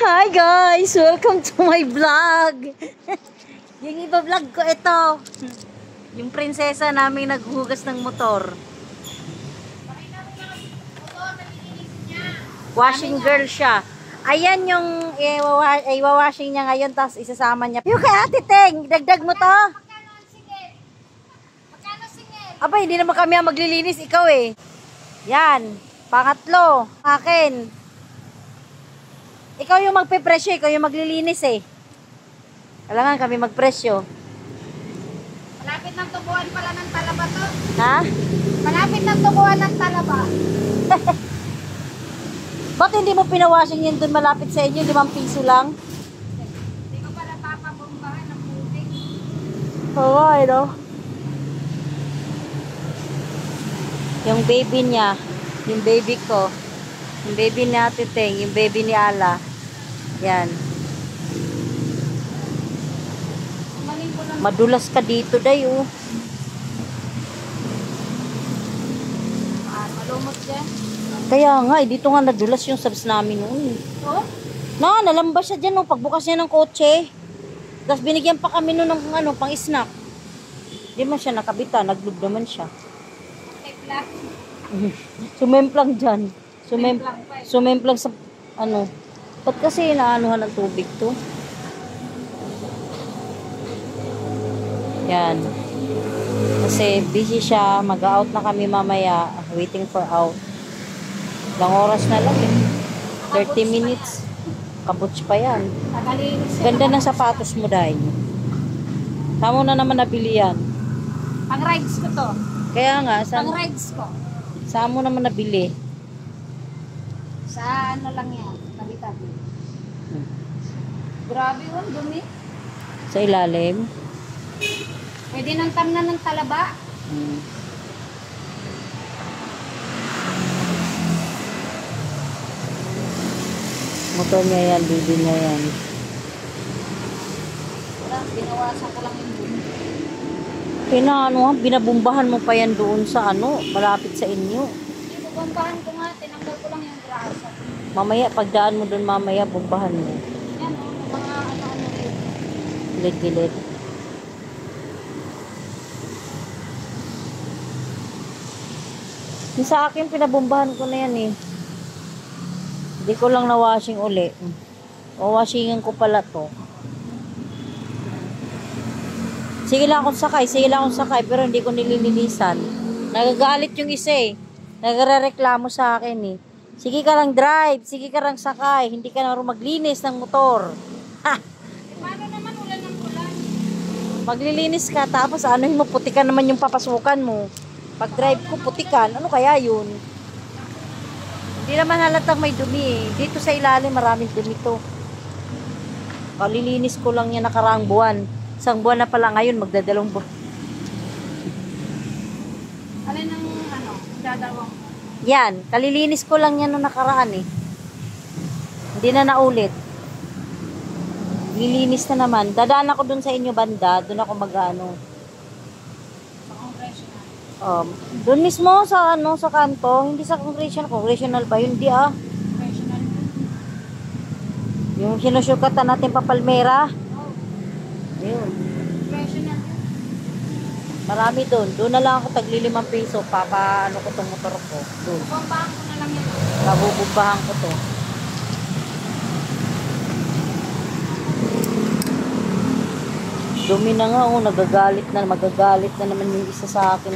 Hi guys! Welcome to my vlog! Yung iba vlog ko ito. Yung prinsesa namin naghuhugas ng motor. Washing girl siya. Ayan yung iwawashing niya ngayon, tapos isasama niya. Yung kay Ate Teng, dagdag mo to. Magkano ang singil? Magkano singil? Aba, hindi naman kami ang maglilinis, ikaw eh. Yan, pangatlo, akin. Ikaw yung magpe-presyo, ikaw yung maglilinis eh. Kailangan kami magpresyo. Malapit ng tubuan pala ng talaba to. Ha? Malapit ng tubuan ng talaba. Ba't hindi mo pinawashing yan dun malapit sa inyo? 5 piso lang? Hindi ko pala papabombahan ng putik. Oo, no? Yung baby niya, yung baby ko, yung baby ni Ate Teng, yung baby ni Ala. Yan. Maling ko lang. Madulas ka dito, day, oh. Malumot dyan. Kaya nga, dito nga nadulas yung subs namin noon. Oh? Nalambas siya dyan, no, pagbukas niya ng kotse. Tapos binigyan pa kami noon ng pang snack. Hindi man siya nakabita, naglub naman siya. Tekla. Sumemplang dyan. Sumemplang pa eh. Sumemplang sa, ba't kasi inaanuhan ng tubig to? Yan. Kasi busy siya, mag-out na kami mamaya, waiting for out. Ilang oras na lang eh. 30 minutes. Kabuts pa yan. Tagalinis siya. Ganda ng sapatos mo dahil. Saan mo na naman nabili yan? Pang rides ko to. Kaya nga, Pang rides ko. saan mo naman nabili? Sa ano lang yan. Tabi-tabi. Grabe yun, dumi. Sa ilalim? Pwede nang tamnan ng talaba. Motor niya yan, baby niya yan. Wala, binawasan ko lang yung dumi. Binabumbahan mo pa yan doon sa malapit sa inyo. Hindi, bubombahan ko nga. Tinanggal ko lang yung grasa. Mamaya, pagdaan mo doon mamaya, bumbahan mo. Yan o, mga ano-ano rin. Gilid-gilid. Yung sa akin, pinabumbahan ko na yan eh. Hindi ko lang na-washing uli. O washingan ko pala to. Sige lang akong sakay, pero hindi ko nililinisan. Nagagalit yung isa eh. Nagre-reklamo sa akin eh. Sige ka lang drive, sige ka lang sakay, hindi ka na maglinis ng motor. Ha! Paano naman ulan ng ulan? Maglilinis ka, tapos mo, putikan naman yung papasukan mo. Pag drive ko, putikan. Ano kaya yun? Hindi naman halatang may dumi eh. Dito sa ilalim, maraming dumi to. Kalilinis ko lang yan nakaraang buwan. Isang buwan na pala ngayon, magdadalawang buwan. Alin ang dadawang? Yan, kalilinis ko lang yan nung nakaraan eh. Hindi na naulit. Lilinis na naman. Dadaan ako dun sa inyo banda, dun ako mag-ano. Sa congressional. Dun mismo sa sa kanto, hindi sa congressional ba yun? Hindi ah. Congressional. Yung sinusyukatan natin pa Palmera. Oh, Yun. congressional. Marami dun. Doon na lang ako tagli 5 piso. Ko tong motor ko. Doon. Bumbahan ko na lang yan. Nabubumbahan ko to. Dumi na nga magagalit na naman yung isa sa akin.